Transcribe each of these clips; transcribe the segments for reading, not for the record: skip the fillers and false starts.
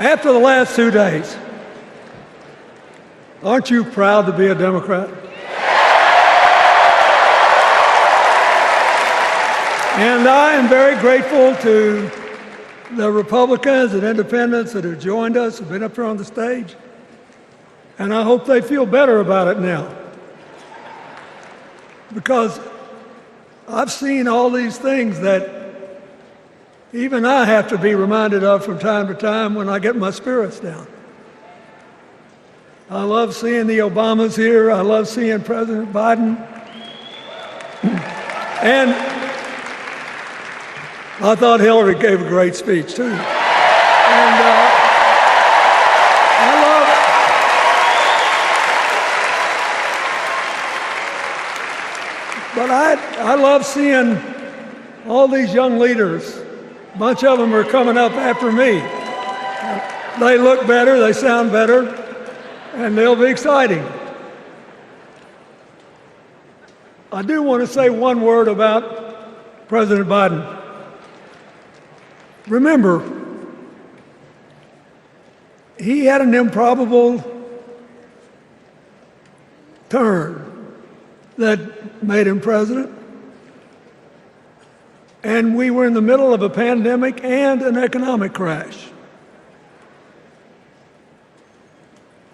After the last 2 days, aren't you proud to be a Democrat? And I am very grateful to the Republicans and independents that have joined us, have been up here on the stage, and I hope they feel better about it now. Because I've seen all these things that even I have to be reminded of from time to time when I get my spirits down. I love seeing the Obamas here. I love seeing President Biden. And I thought Hillary gave a great speech, too. And I love seeing all these young leaders. A bunch of them are coming up after me. They look better, they sound better, and they'll be exciting. I do want to say one word about President Biden. Remember, he had an improbable turn that made him president. And we were in the middle of a pandemic and an economic crash.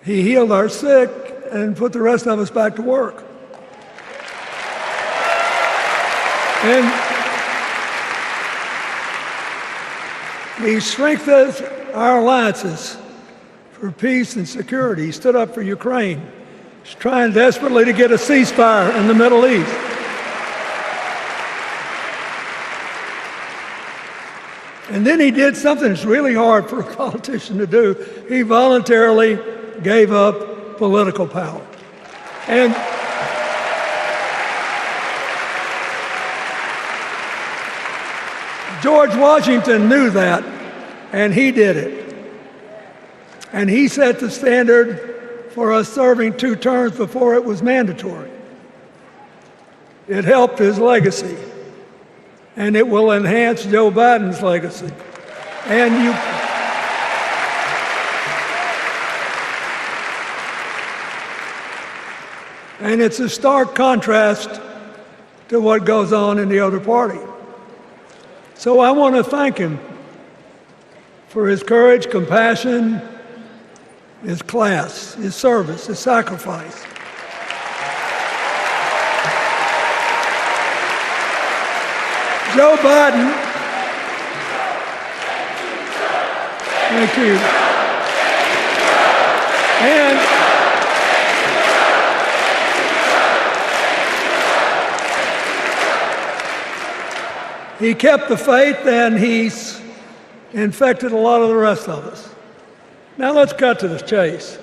He healed our sick and put the rest of us back to work. And he strengthened our alliances for peace and security. He stood up for Ukraine. He's trying desperately to get a ceasefire in the Middle East. And then he did something that's really hard for a politician to do. He voluntarily gave up political power. And George Washington knew that, and he did it. And he set the standard for us serving 2 terms before it was mandatory. It helped his legacy. And it will enhance Joe Biden's legacy. And it's a stark contrast to what goes on in the other party. So I want to thank him for his courage, compassion, his class, his service, his sacrifice. Joe Biden, thank you. And he kept the faith, and he's infected a lot of the rest of us. Now let's cut to the chase.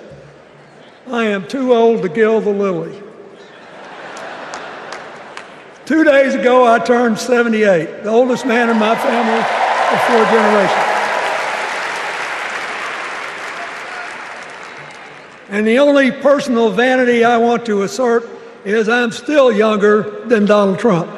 I am too old to gild the lily. 2 days ago, I turned 78, the oldest man in my family of 4 generations. And the only personal vanity I want to assert is I'm still younger than Donald Trump.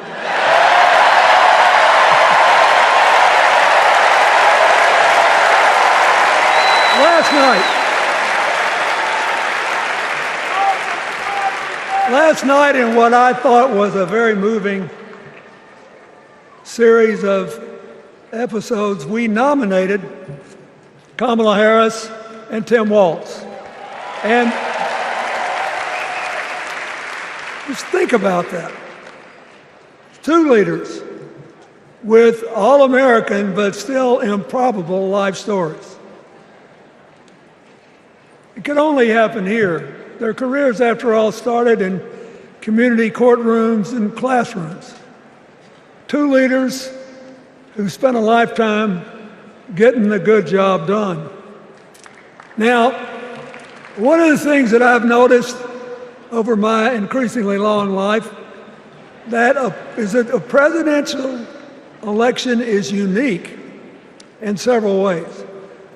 Last night, in what I thought was a very moving series of episodes, we nominated Kamala Harris and Tim Walz. And just think about that. 2 leaders with all-American but still improbable life stories. It could only happen here. Their careers, after all, started in community courtrooms and classrooms. 2 leaders who spent a lifetime getting the good job done. Now, one of the things that I've noticed over my increasingly long life is that a presidential election is unique in several ways.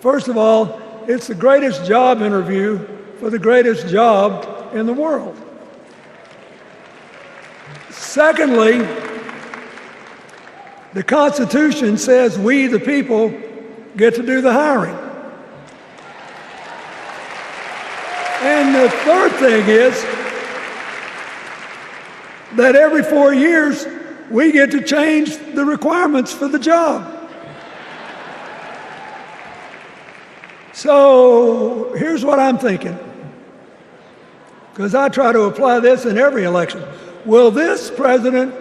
First of all, it's the greatest job interview for the greatest job in the world. Secondly, the Constitution says we, the people, get to do the hiring. And the third thing is that every 4 years, we get to change the requirements for the job. So here's what I'm thinking, because I try to apply this in every election. Will this president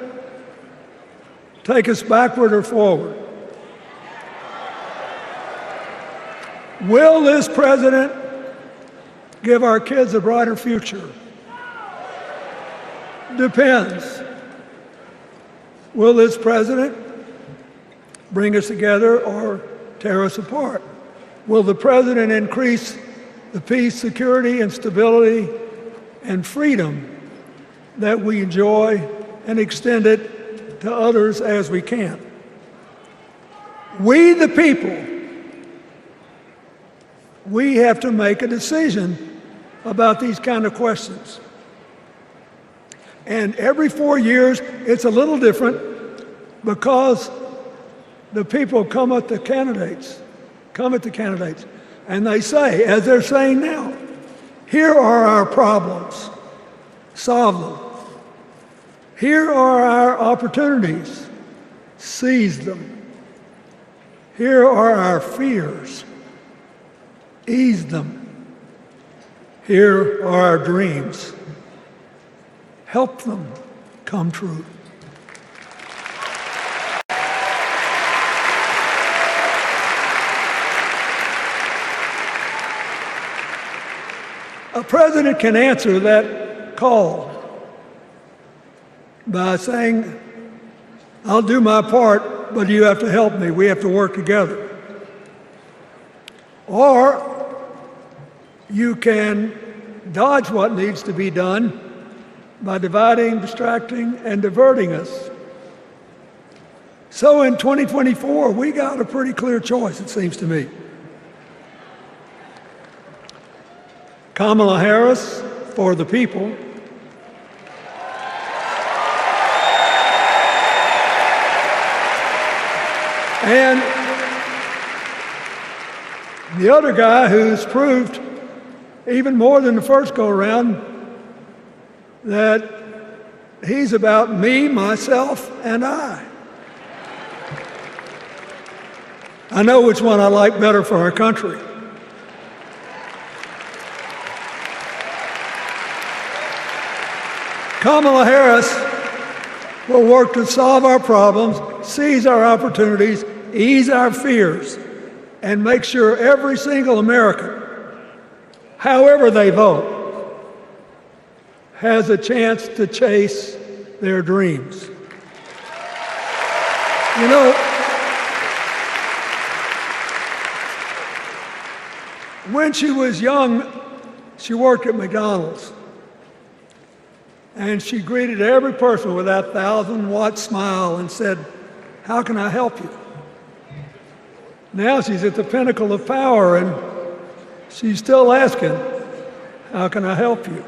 take us backward or forward? Will this president give our kids a brighter future? Depends. Will this president bring us together or tear us apart? Will the president increase the peace, security, and stability and freedom that we enjoy and extend it to others as we can? We, the people, we have to make a decision about these kind of questions. And every 4 years, it's a little different because the people come at the candidates, and they say, as they're saying now, here are our problems, solve them. Here are our opportunities, seize them. Here are our fears, ease them. Here are our dreams, help them come true. A president can answer that call by saying, I'll do my part, but you have to help me. We have to work together. Or you can dodge what needs to be done by dividing, distracting, and diverting us. So in 2024, we got a pretty clear choice, it seems to me. Kamala Harris for the people, and the other guy who's proved even more than the first go-around that he's about me, myself, and I. I know which one I like better for our country. Kamala Harris will work to solve our problems, seize our opportunities, ease our fears, and make sure every single American, however they vote, has a chance to chase their dreams. You know, when she was young, she worked at McDonald's. And she greeted every person with that 1,000-watt smile and said, "How can I help you?" Now she's at the pinnacle of power and she's still asking, "How can I help you?"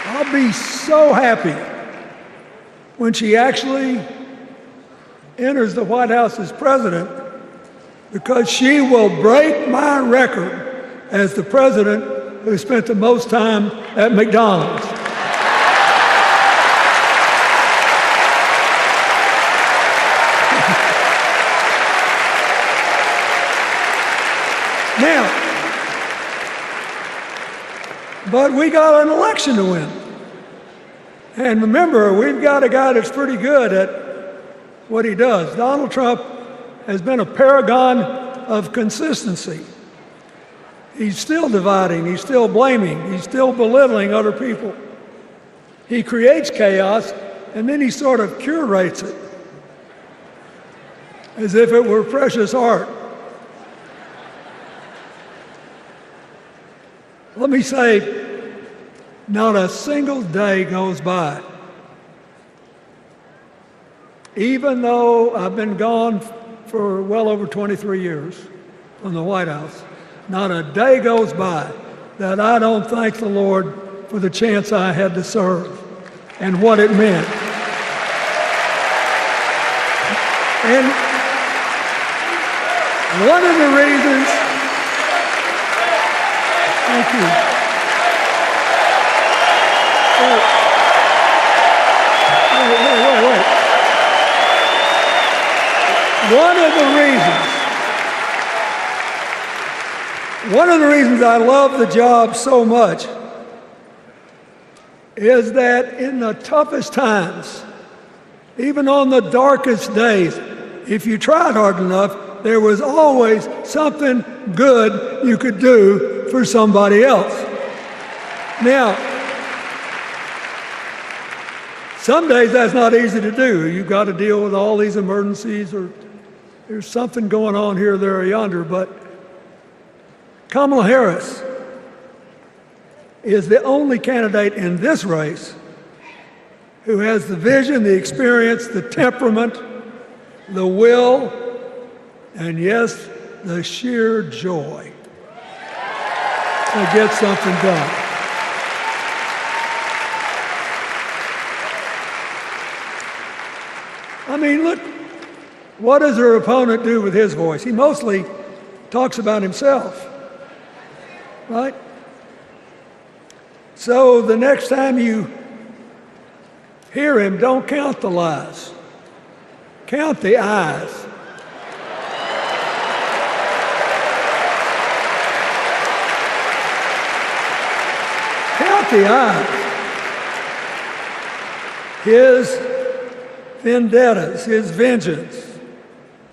I'll be so happy when she actually enters the White House as president, because she will break my record as the president who spent the most time at McDonald's. Now, but we got an election to win. And remember, we've got a guy that's pretty good at what he does. Donald Trump has been a paragon of consistency. He's still dividing, he's still blaming, he's still belittling other people. He creates chaos, and then he sort of curates it as if it were precious art. Let me say, not a single day goes by, even though I've been gone for well over 23 years from the White House, not a day goes by that I don't thank the Lord for the chance I had to serve and what it meant. One of the reasons, thank you. Wait. One of the reasons I love the job so much is that in the toughest times, even on the darkest days, if you tried hard enough, there was always something good you could do for somebody else. Now, some days that's not easy to do. You've got to deal with all these emergencies, or there's something going on here, there, or yonder. But Kamala Harris is the only candidate in this race who has the vision, the experience, the temperament, the will, and yes, the sheer joy to get something done. I mean, look, what does her opponent do with his voice? He mostly talks about himself, right? So the next time you hear him, don't count the lies. Count the eyes. Count the eyes. His vendettas, his vengeance,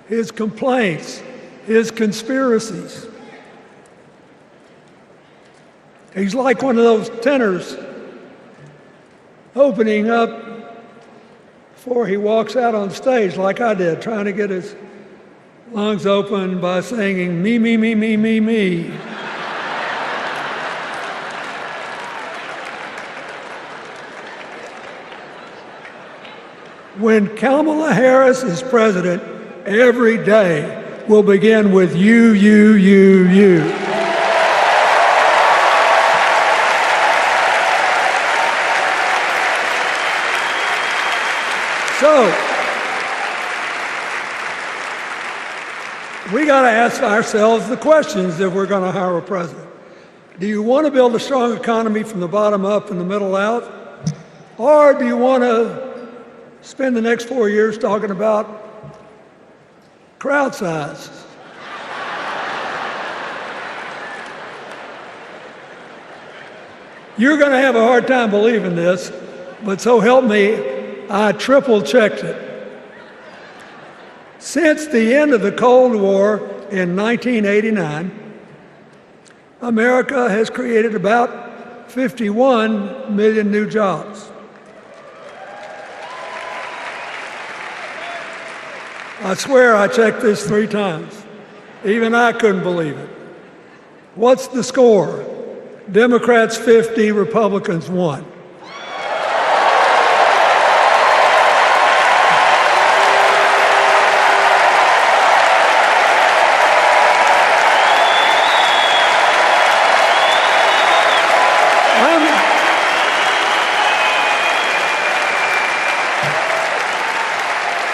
his complaints, his conspiracies. He's like one of those tenors opening up before he walks out on stage, like I did, trying to get his lungs open by singing me, me, me, me, me, me. When Kamala Harris is president, every day will begin with you, you, you, you. So, we got to ask ourselves the questions if we're going to hire a president. Do you want to build a strong economy from the bottom up and the middle out? Or do you want to spend the next 4 years talking about crowd size? You're going to have a hard time believing this, but so help me, I triple-checked it. Since the end of the Cold War in 1989, America has created about 51 million new jobs. I swear I checked this 3 times. Even I couldn't believe it. What's the score? Democrats 50, Republicans 1.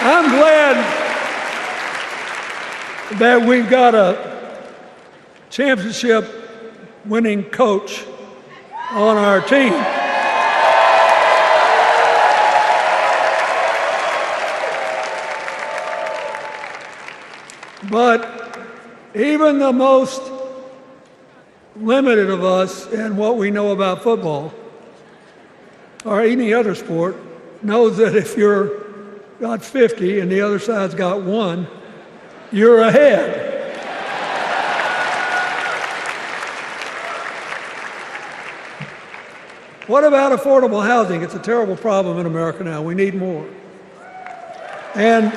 I'm glad that we've got a championship-winning coach on our team. But even the most limited of us in what we know about football, or any other sport, knows that if you're got 50 and the other side's got 1, you're ahead. What about affordable housing? It's a terrible problem in America now. We need more. And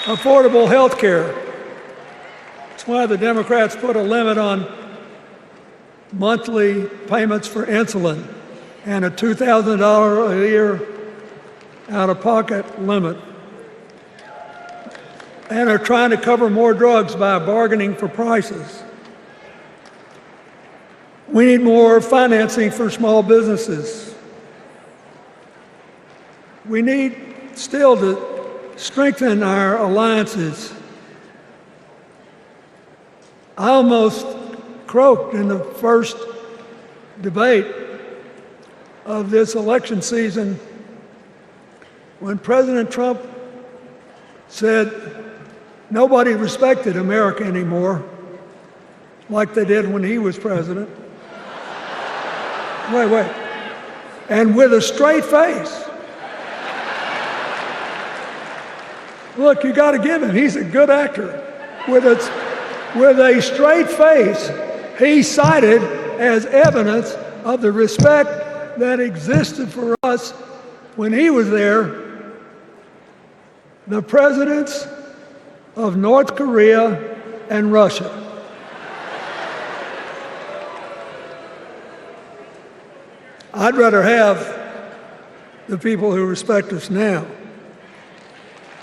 affordable health care. That's why the Democrats put a limit on monthly payments for insulin and a $2,000 a year out-of-pocket limit, and are trying to cover more drugs by bargaining for prices. We need more financing for small businesses. We need still to strengthen our alliances I almost croaked in the first debate of this election season when President Trump said nobody respected America anymore like they did when he was president. Wait. And with a straight face. Look, you got to give him. He's a good actor. With a straight face, he cited as evidence of the respect that existed for us when he was there the presidents of North Korea and Russia. I'd rather have the people who respect us now.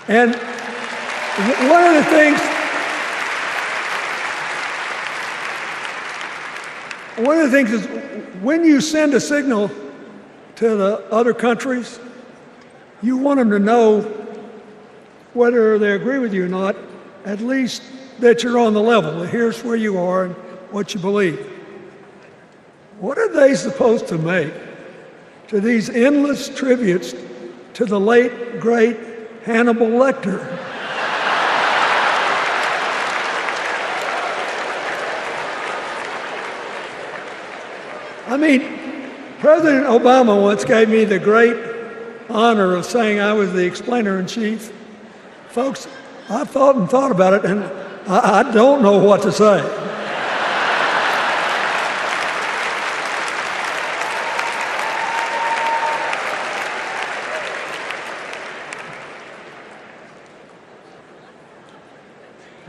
And one of the things is when you send a signal to the other countries, you want them to know whether they agree with you or not, at least that you're on the level. Here's where you are and what you believe. What are they supposed to make to these endless tributes to the late, great Hannibal Lecter? I mean, President Obama once gave me the great honor of saying I was the explainer-in-chief. Folks, I've thought about it, and I don't know what to say.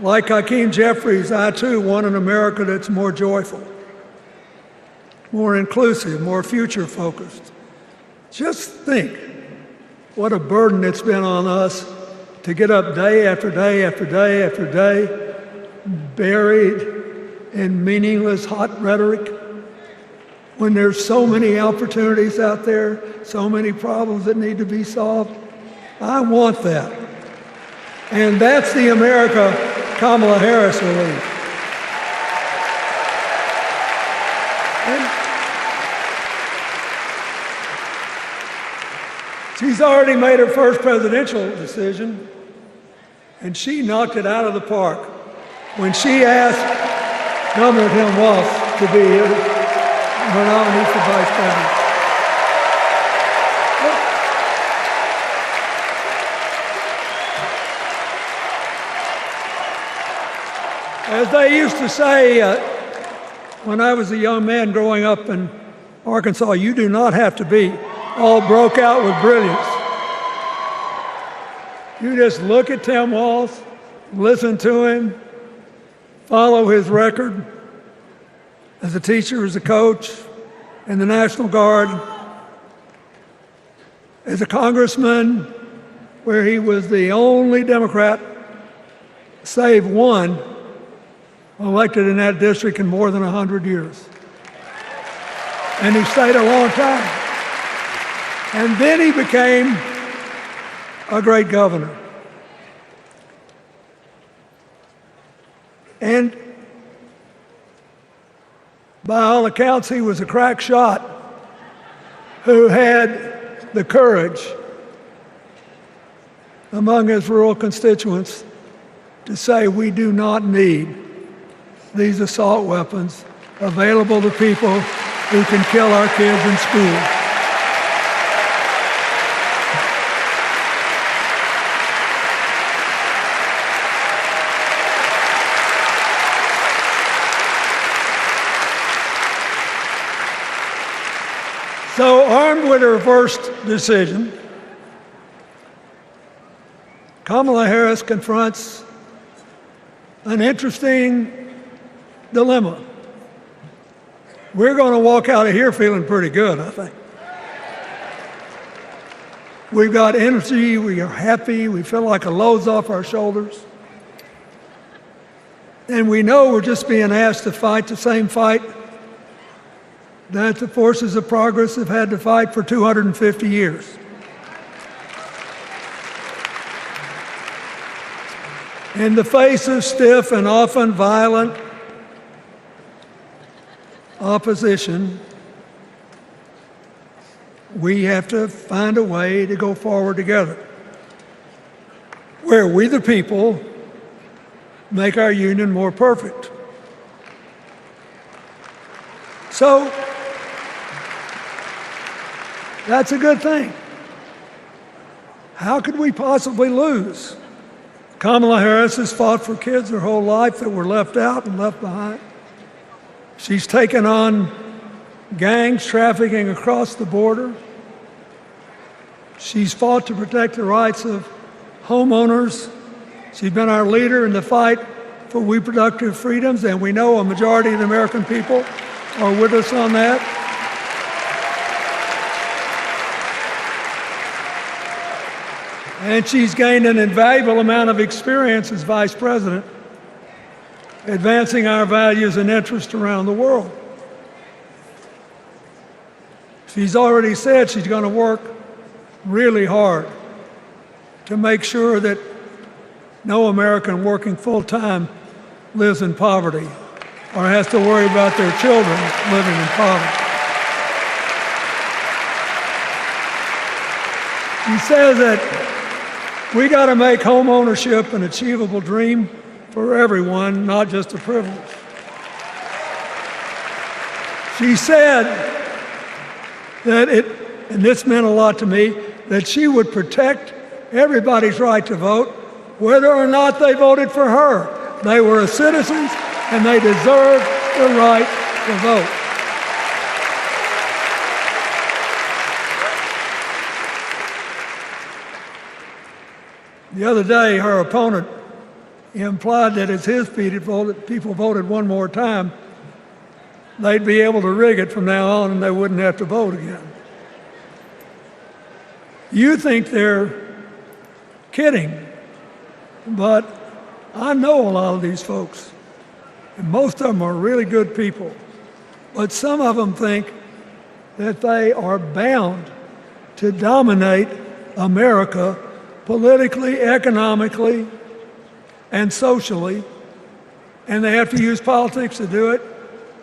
Like Hakeem Jeffries, I too want an America that's more joyful, more inclusive, more future-focused. Just think what a burden it's been on us to get up day after day after day after day, buried in meaningless hot rhetoric, when there's so many opportunities out there, so many problems that need to be solved. I want that. And that's the America Kamala Harris will lead. She's already made her first presidential decision, and she knocked it out of the park when she asked Governor Tim Walz to be her nominee for vice president. As they used to say when I was a young man growing up in Arkansas, you do not have to be all broke out with brilliance. You just look at Tim Walz, listen to him, follow his record as a teacher, as a coach, in the National Guard, as a congressman, where he was the only Democrat, save one, elected in that district in more than 100 years. And he stayed a long time. And then he became a great governor. And by all accounts, he was a crack shot who had the courage among his rural constituents to say, we do not need these assault weapons available to people who can kill our kids in school. So, armed with her first decision, Kamala Harris confronts an interesting dilemma. We're going to walk out of here feeling pretty good, I think. We've got energy, we are happy, we feel like a load's off our shoulders. And we know we're just being asked to fight the same fight that the forces of progress have had to fight for 250 years. In the face of stiff and often violent opposition, we have to find a way to go forward together, where we the people make our union more perfect. So that's a good thing. How could we possibly lose? Kamala Harris has fought for kids her whole life that were left out and left behind. She's taken on gangs trafficking across the border. She's fought to protect the rights of homeowners. She's been our leader in the fight for reproductive freedoms, and we know a majority of the American people are with us on that. And she's gained an invaluable amount of experience as vice president, advancing our values and interests around the world. She's already said she's going to work really hard to make sure that no American working full-time lives in poverty or has to worry about their children living in poverty. He says that we got to make home ownership an achievable dream for everyone, not just a privilege. She said that and this meant a lot to me, that she would protect everybody's right to vote, whether or not they voted for her. They were citizens and they deserved the right to vote. The other day, her opponent implied that as his people voted one more time, they'd be able to rig it from now on and they wouldn't have to vote again. You think they're kidding, but I know a lot of these folks, and most of them are really good people, but some of them think that they are bound to dominate America politically, economically, and socially, and they have to use politics to do it,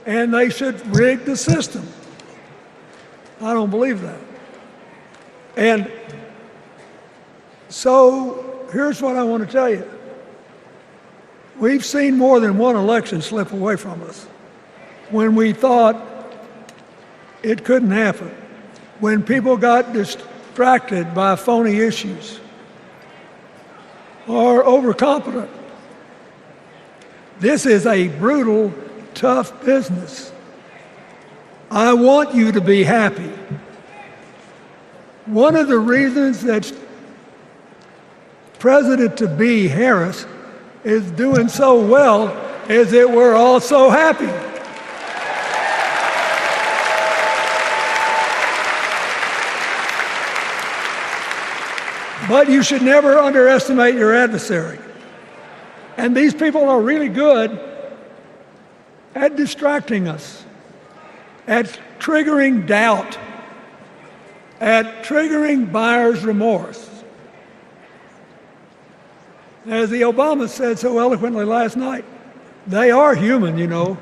and they should rig the system. I don't believe that. And so here's what I want to tell you. We've seen more than one election slip away from us when we thought it couldn't happen, when people got distracted by phony issues or overconfident. This is a brutal, tough business. I want you to be happy. One of the reasons that President-to-be Harris is doing so well is that we're all so happy. But you should never underestimate your adversary. And these people are really good at distracting us, at triggering doubt, at triggering buyer's remorse. As the Obama said so eloquently last night, they are human, you know.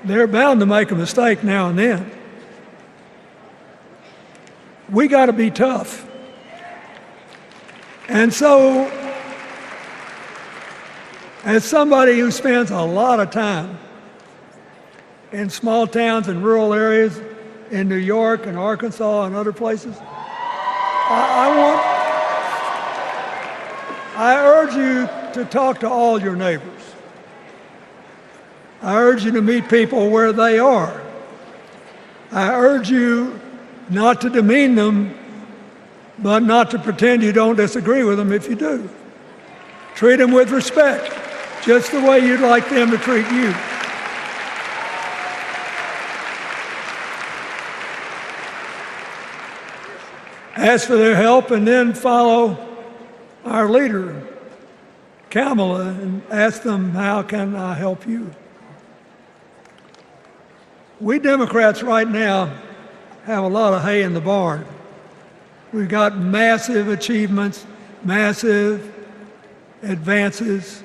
They're bound to make a mistake now and then. We got to be tough. And so, as somebody who spends a lot of time in small towns and rural areas in New York and Arkansas and other places, I urge you to talk to all your neighbors. I urge you to meet people where they are. I urge you not to demean them, but not to pretend you don't disagree with them if you do. Treat them with respect, just the way you'd like them to treat you. Ask for their help and then follow our leader, Kamala, and ask them, how can I help you? We Democrats right now have a lot of hay in the barn. We've got massive achievements, massive advances,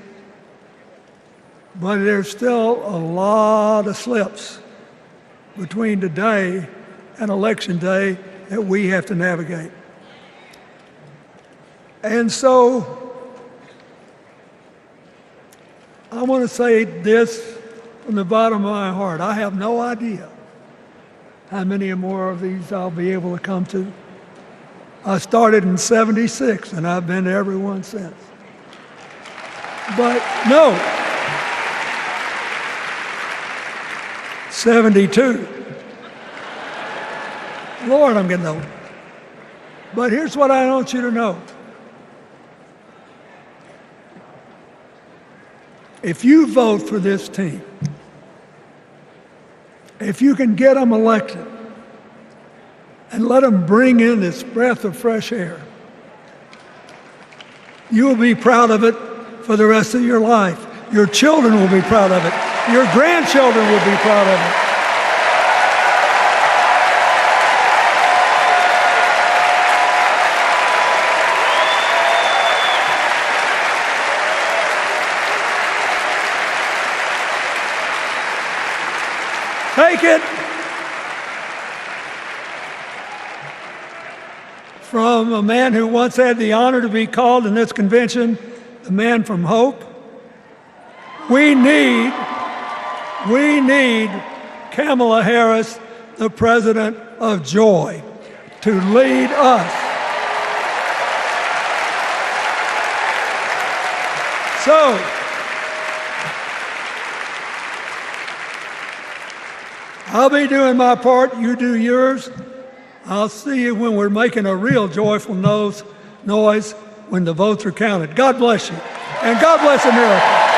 but there's still a lot of slips. between today and Election Day that we have to navigate. And so I want to say this from the bottom of my heart. I have no idea how many more of these I'll be able to come to. I started in '76, and I've been to every one since. But no, 72. Lord, I'm getting old. But here's what I want you to know. If you vote for this team, if you can get them elected and let them bring in this breath of fresh air, you will be proud of it for the rest of your life. Your children will be proud of it. Your grandchildren will be proud of it. Take it from a man who once had the honor to be called in this convention the man from hope. We need Kamala Harris, the president of joy, to lead us. So, I'll be doing my part, you do yours. I'll see you when we're making a real joyful noise when the votes are counted. God bless you, and God bless America.